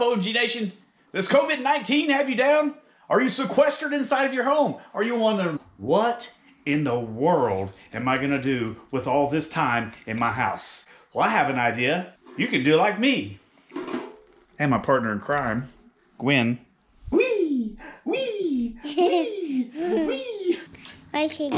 OMG Nation? Does COVID-19 have you down? Are you sequestered inside of your home? Are you wondering, what in the world am I gonna do with all this time in my house? Well, I have an idea. You can do like me. And my partner in crime, Gwen. Wee! Wee! Wee! Wee! I should.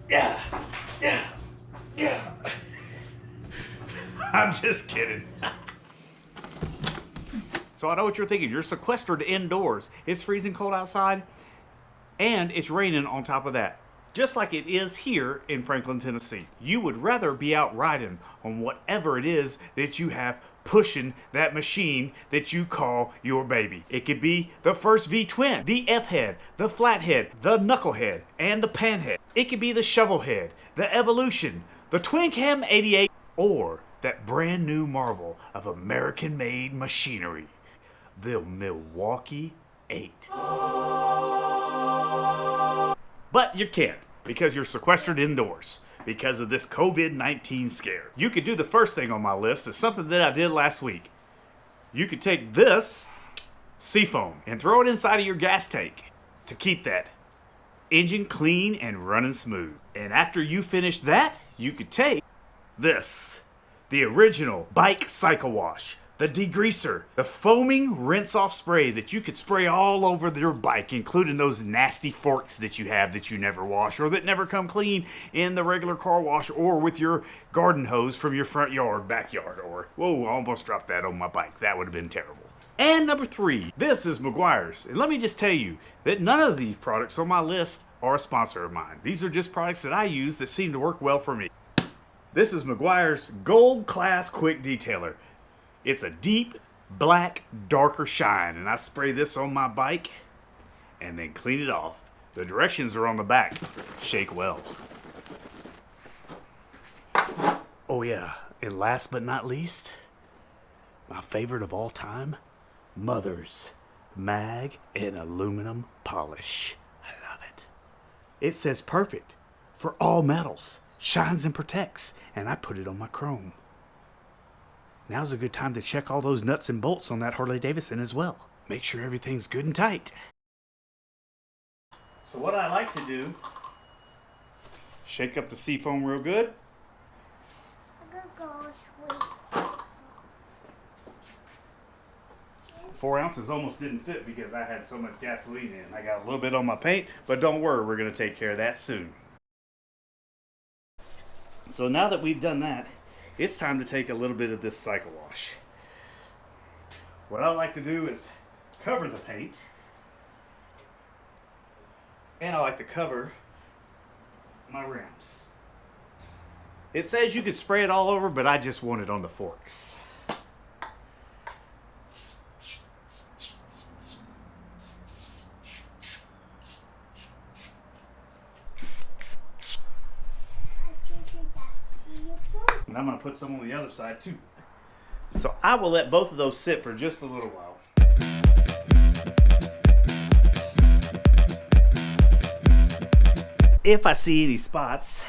Yeah, I'm just kidding. So I know what you're thinking. You're sequestered indoors. It's freezing cold outside, and it's raining on top of that. Just like it is here in Franklin, Tennessee. You would rather be out riding on whatever it is that you have pushing that machine that you call your baby. It could be the first V-twin, the F-head, the flathead, the knucklehead, and the panhead. It could be the shovelhead, the Evolution, the Twin Cam 88, or that brand new marvel of American-made machinery, the Milwaukee 8. But you can't, because you're sequestered indoors because of this COVID-19 scare. You could do the first thing on my list. It's something that I did last week. You could take this seafoam and throw it inside of your gas tank to keep that engine clean and running smooth. And after you finish that, you could take this, the original bike cycle wash, the degreaser, the foaming rinse-off spray that you could spray all over your bike, including those nasty forks that you have that you never wash or that never come clean in the regular car wash or with your garden hose from your front yard, backyard, or, whoa, I almost dropped that on my bike. That would have been terrible. And number 3, this is Meguiar's. And let me just tell you that none of these products on my list are a sponsor of mine. These are just products that I use that seem to work well for me. This is Meguiar's Gold Class Quick Detailer. It's a deep, black, darker shine, and I spray this on my bike and then clean it off. The directions are on the back. Shake well. Oh yeah, and last but not least, my favorite of all time, Mother's Mag and Aluminum Polish. I love it. It says perfect for all metals, shines and protects, and I put it on my chrome. Now's a good time to check all those nuts and bolts on that Harley Davidson as well. Make sure everything's good and tight. So what I like to do, shake up the seafoam real good. I'm gonna go sweet. 4 ounces almost didn't fit because I had so much gasoline in. I got a little bit on my paint, but don't worry, we're gonna take care of that soon. So now that we've done that, it's time to take a little bit of this cycle wash. What I like to do is cover the paint, and I like to cover my rims. It says you could spray it all over, but I just want it on the forks. And I'm going to put some on the other side too. So I will let both of those sit for just a little while. If I see any spots,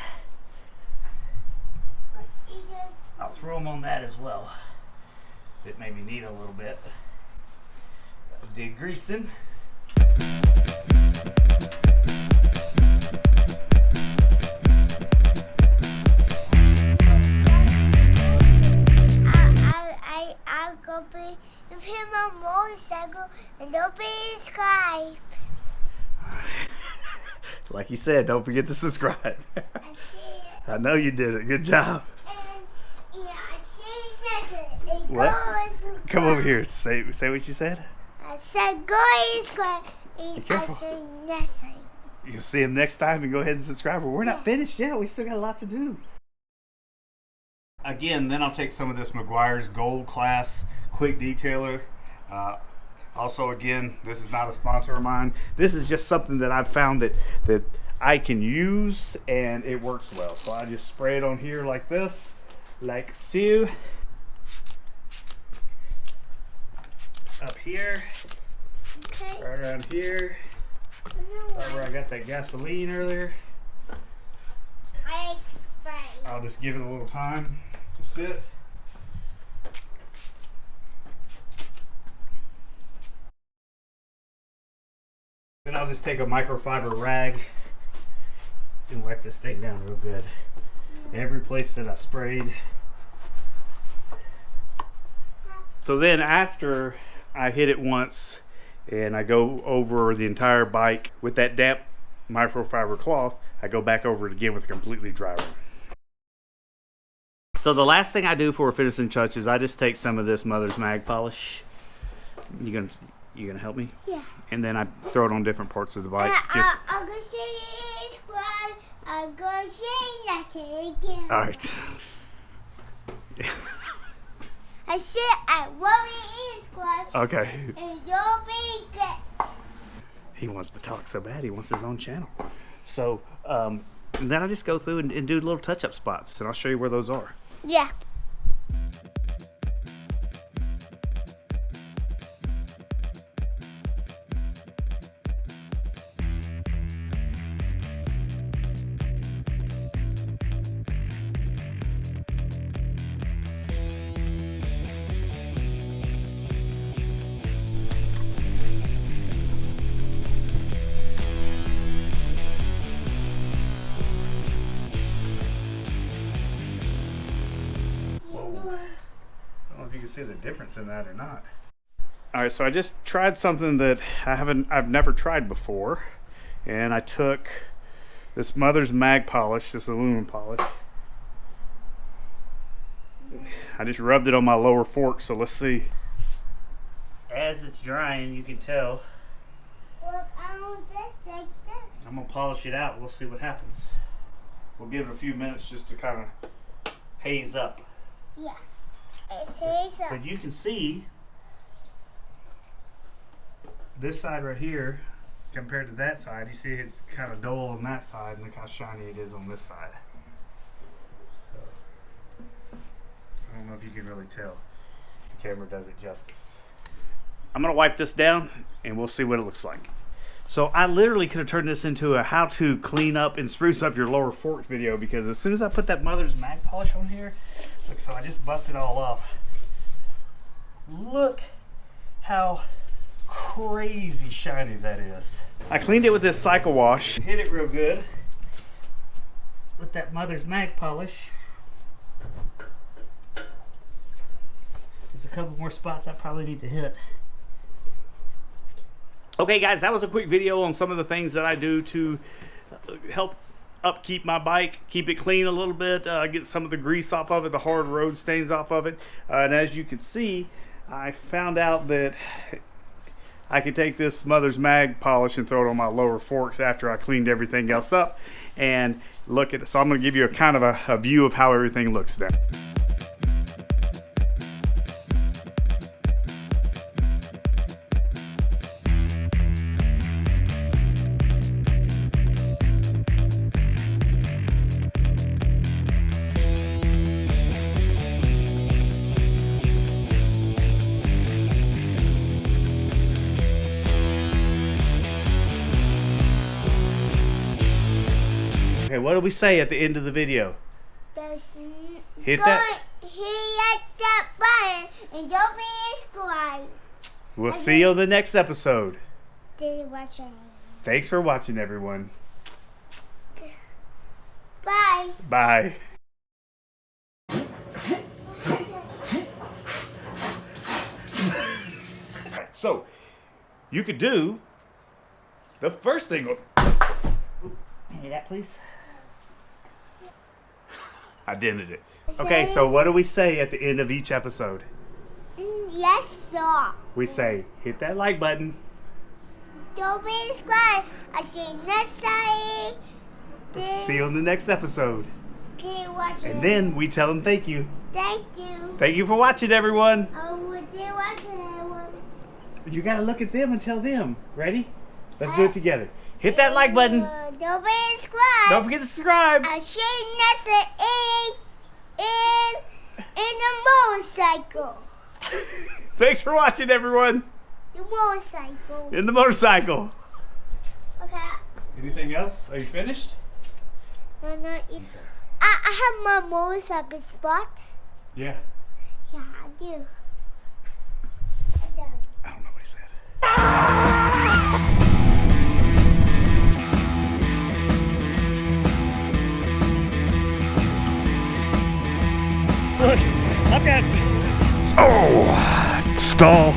I'll throw them on that as well. It made me need a little bit of degreasing. I'll go be with him on motorcycle and don't be subscribe. Like you said, don't forget to subscribe. I did. I know you did it. Good job. And yeah, I changed it. What? Come over here. Say what you said. I said go and subscribe. And I said nothing. You'll see him next time and go ahead and subscribe. But we're not finished yet. We still got a lot to do. Again, then I'll take some of this Meguiar's Gold Class Quick Detailer. Also, again, this is not a sponsor of mine. This is just something that I've found that I can use and it works well. So I just spray it on here like this, like so. Up here. Okay. right around here, right where I got that gasoline earlier. I explain. I'll just give it a little time to sit. Then I'll just take a microfiber rag and wipe this thing down real good. Every place that I sprayed. So then after I hit it once and I go over the entire bike with that damp microfiber cloth, I go back over it again with a completely dry one. So the last thing I do for a finishing touch is I just take some of this Mother's Mag polish. You gonna help me? Yeah. And then I throw it on different parts of the bike. Just I'm gonna say squad. I'm gonna say that again. all right. I said I want to eat squad. Okay. And you'll be good. He wants to talk so bad. He wants his own channel. So and then I just go through and do little touch-up spots, and I'll show you where those are. Yeah. If you can see the difference in that or not. All right, so I just tried something that I've never tried before, and I took this Mother's Mag polish, this aluminum polish. I just rubbed it on my lower fork, so let's see. As it's drying, you can tell. Look, I want this like this. I'm gonna polish it out. We'll see what happens. We'll give it a few minutes just to kind of haze up. Yeah. It's hazel. But you can see this side right here compared to that side. You see it's kind of dull on that side, and look how shiny it is on this side. So I don't know if you can really tell. The camera does it justice. I'm gonna wipe this down and we'll see what it looks like. So I literally could have turned this into a how to clean up and spruce up your lower forks video, because as soon as I put that Mother's Mag polish on here, look, so I just busted it all off. Look how crazy shiny that is. I cleaned it with this cycle wash, hit it real good with that Mother's Mag polish. There's a couple more spots I probably need to hit. Okay guys, that was a quick video on some of the things that I do to help upkeep my bike, keep it clean a little bit, get some of the grease off of it, the hard road stains off of it. And as you can see, I found out that I could take this Mother's Mag polish and throw it on my lower forks after I cleaned everything else up and look at it. So I'm going to give you a kind of a view of how everything looks then. Okay, what do we say at the end of the video? Hit that button and don't be subscribed. We'll see you on the next episode. Watching. Thanks for watching, everyone. Bye. Bye. So, you could do the first thing. Hand me that, please. I dented it. Okay, so what do we say at the end of each episode? Yes, sir. We say, hit that like button. Don't be subscribed. I see you next time. See you on the next episode. Keep watching. And then we tell them thank you. Thank you. Thank you for watching, everyone. I will be watching everyone. You gotta look at them and tell them. Ready? Let's do it together. Hit that like button. Don't be subscribed. Don't forget to subscribe. I see you next in the motorcycle. Thanks for watching, everyone. The motorcycle. In the motorcycle. Okay. Anything else? Are you finished? No, not either. I have my motorcycle spot. Yeah. Yeah, I do. I'm done. I don't know what he said. Look, I've got... Oh, stall.